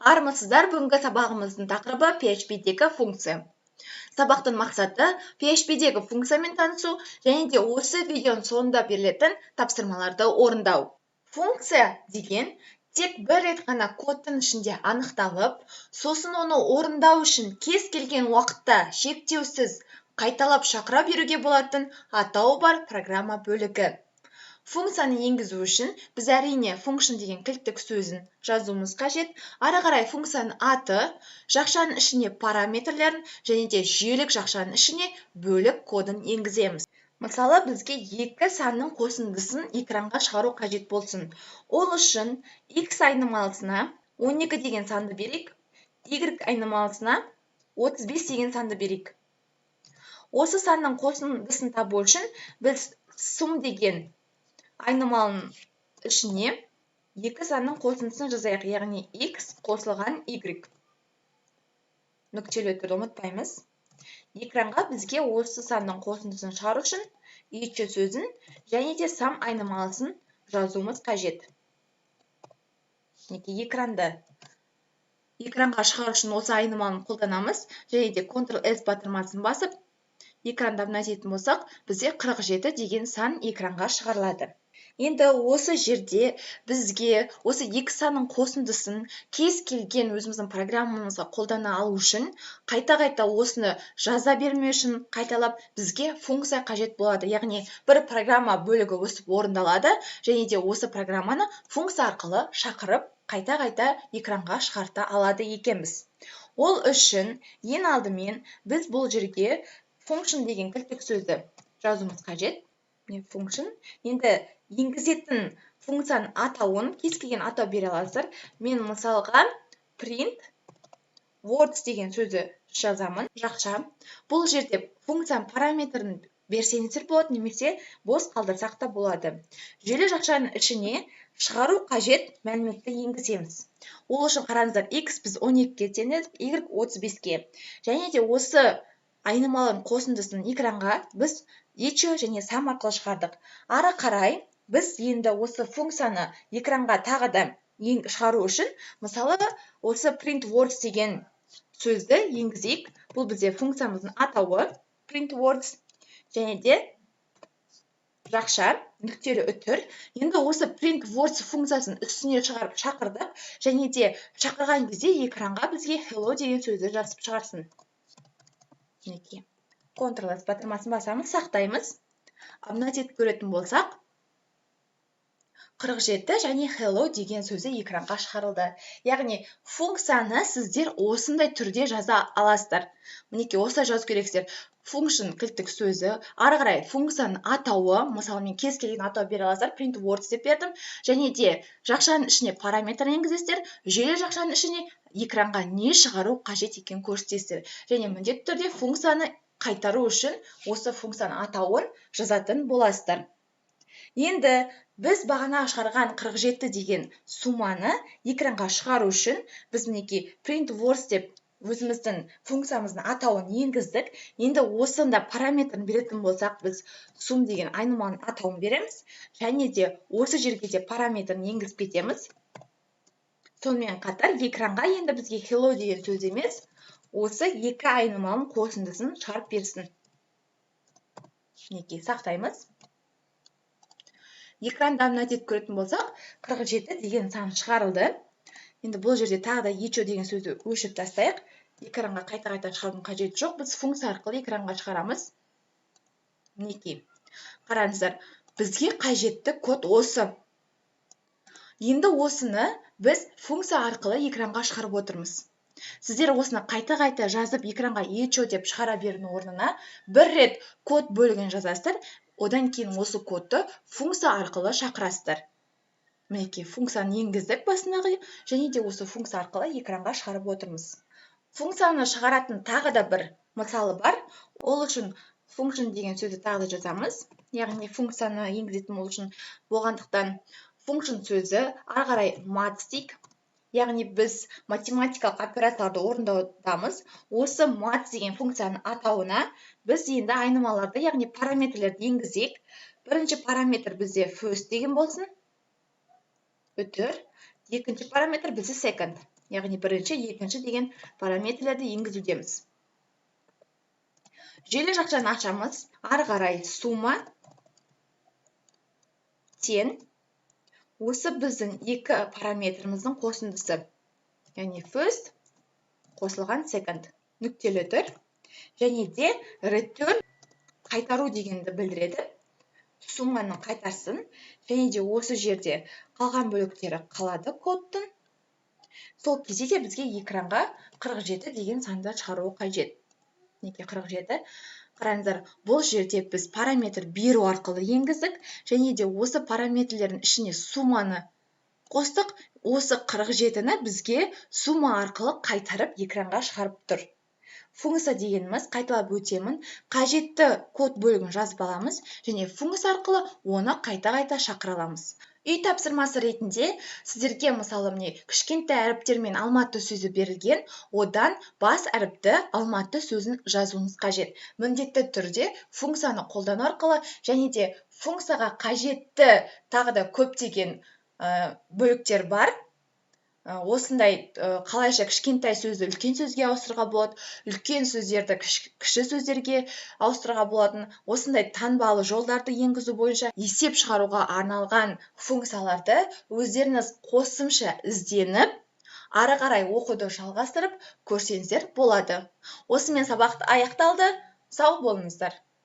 Армысыздар, бүгінгі сабағымыздың тақырыбы PHP-дегі функция. Сабақтың мақсаты PHP-дегі функциямен танысу және де осы видеоның соңында берілетін тапсырмаларды орындау. Функция деген тек бір рет қана кодтың ішінде анықталып, сосын оны орындау үшін кез келген уақытта шектеусіз қайталап шақыра беруге болатын атауы бар программа бөлігі. Функцияны енгізу үшін біз әрине function деген кілттік сөзін жазуымыз қажет. Ары қарай функцияның аты, жақшаның ішіне параметрлерін және де жүйелік жақшаның ішіне бөлік кодын енгіземіз. Мысалы, бізге екі санның қосындысын экранға шығару қажет болсын. Ол үшін x айнымалысына 12 деген санды берейік, y айнымалысына 35 деген санды берейік. Осы санның қосындысын табу үшін біз sum деген айнымалының ішіне екі санның қосындысын жазайық, яғни x қосылған y. Нүктелі түрді ұмытпаймыз. Экранға бізге осы санның қосындысын шығару үшін each сөзін және де sum айнымалысын жазуымыз қажет. Экранға шығару үшін осы айнымалын қолданамыз және де Ctrl+S батырмасын басып, экранда мынайтетін болсақ, бізде 47 деген сан экранға шығарылады. Енді осы жерде бізге осы екі санның қосындысын кез келген өзіміздің программамызға қолдана алу үшін, қайта-қайта осыны жаза бермеу үшін қайталап бізге функция қажет болады. Яғни бір программа бөлігі өсіп орындалады және де осы программаны функция арқылы шақырып, қайта-қайта экранға шығарта алады екенбіз. Ол үшін ең алдымен біз бұл жерге function деген кілттік сөзді жазуымыз қажет. Function. Енді енгізетін функцияның атауын кез келген атау бере аласыздар. Мен мысалға print words деген сөзді жазамын. Жақша. Бұл жерде функцияның параметрін берсеңіздер болады, немесе бос қалдырсақ та болады. Желі жақшаның ішіне шығару қажет мәліметті енгіземіз. Ол үшін қараңыздар, x біз 12-ге теңедік, y 35-ге. Және де осы айнымалының қосындысын экранға біз each және sum арқылы шығардық. Ары қарай біз енді осы функцияны экранға тағы да шығару үшін, мысалы, осы print words деген сөзді енгізейік. Бұл бізде функциямыздың атауы print words және де жақша нүктелі үтір. Енді осы print words функциясын үстіне шығарып шақырдық және де шақырған кезде экранға бізге hello деген сөзді жазып шығарсын. Ctrl+S батырмасын басамыз, сақтаймыз. Мына жерді көретін болсақ, 47 және hello деген сөзі экранға шығарылды. Яғни функцияны сіздер осындай түрде жаза аласыздар. Мінекей осылай жазу керексіздер. Function кілттік сөзі, ары қарай функцияның атауы, мысалы мен кез келген атау бере аласыздар, print words деп бердім, және де жақшаның ішіне параметр енгізесіздер, желі жақшаның ішіне экранға не шығару қажет екенін көрсетесіздер. Және міндетті түрде функцияны қайтару үшін осы функцияның атауын жазатын боласыздар. Енді біз бағана шығарған 47 деген сумманы экранға шығару үшін біз мінекей print words деп өзіміздің функциямыздың атауын енгіздік. Енді осында параметрін беретін болсақ, біз sum деген айнымалының атауын береміз және де осы жерге де параметрін енгізіп кетеміз. Сонымен қатар экранға енді бізге hello деген сөз емес, осы екі айнымалының қосындысын шығарып берсін. Сақтаймыз. Экранда мынайтеді көретін болсақ, 47 деген сан шығарылды. Енді бұл жерде тағы да each деген сөзді өшіріп тастайық. Экранға қайта-қайта шығарудың қажеті жоқ. Біз функция арқылы экранға шығарамыз. Мінекей. Қараңыздар, бізге қажетті код осы. Енді осыны біз функция арқылы экранға шығарып отырмыз. Сіздер осыны қайта-қайта жазып экранға each деп шығара берудің орнына бір рет код бөлігін жазасыздар, одан кейін осы кодты функция арқылы шақырасыздар. Мінекей, функцияны енгіздік басындағы және де осы функция арқылы экранға шығарып отырмыз. Функцияны шығаратын тағы да бір мысалы бар. Ол үшін function деген сөзді тағы да жазамыз. Яғни функцияны енгізетін ол үшін болғандықтан function сөзі ары қарай maths дейік. Яғни біз математикалық операцияларды орындаудамыз. Осы maths деген функцияның атауына біз енді айнымаларды, яғни параметрлерді енгізейік. Бірінші параметр бізде first деген болсын. Үтір. Екінші параметр бізде second. яғни бірінші, екінші деген параметрлерді енгізудеміз. Желі жақшаны ашамыз. Ары қарай сумма тең осы біздің екі параметріміздің қосындысы. Яғни first қосылған second нүктелі тұр. Және де return қайтару дегенді білдіреді. Сумманы қайтарсын. Және де осы жерде қалған бөліктері қалады кодтың. Сол кезде де бізге экранға 47 деген санды шығару қажет. Неге 47? Қараңыздар, бұл жерде біз параметр беру арқылы енгіздік, және де осы параметрлердің ішіне сумманы қостық. Осы 47-ні бізге сумма арқылы қайтарып экранға шығарып тұр. Функция дегеніміз, қайталап өтемін, қажетті код бөлігін жазып аламыз, және функция арқылы оны қайта-қайта шақыра аламыз. Үй тапсырмасы ретінде сіздерге мысалы кішкентай әріптермен алматы сөзі берілген, одан бас әріпті алматы сөзін жазуыңыз қажет. Міндетті түрде функцияны қолдану арқылы, және де функцияға қажетті тағы да көптеген бөліктер бар. Осындай қалайша кішкентай сөзді үлкен сөзге ауыстыруға болады, үлкен сөздерді кіші сөздерге ауыстыруға болатын. Осындай таңбалы жолдарды енгізу бойынша есеп шығаруға арналған функцияларды өздеріңіз қосымша ізденіп, ары қарай оқуды жалғастырып көрсеңіздер болады. Осымен сабақ аяқталды. Сау болыңыздар.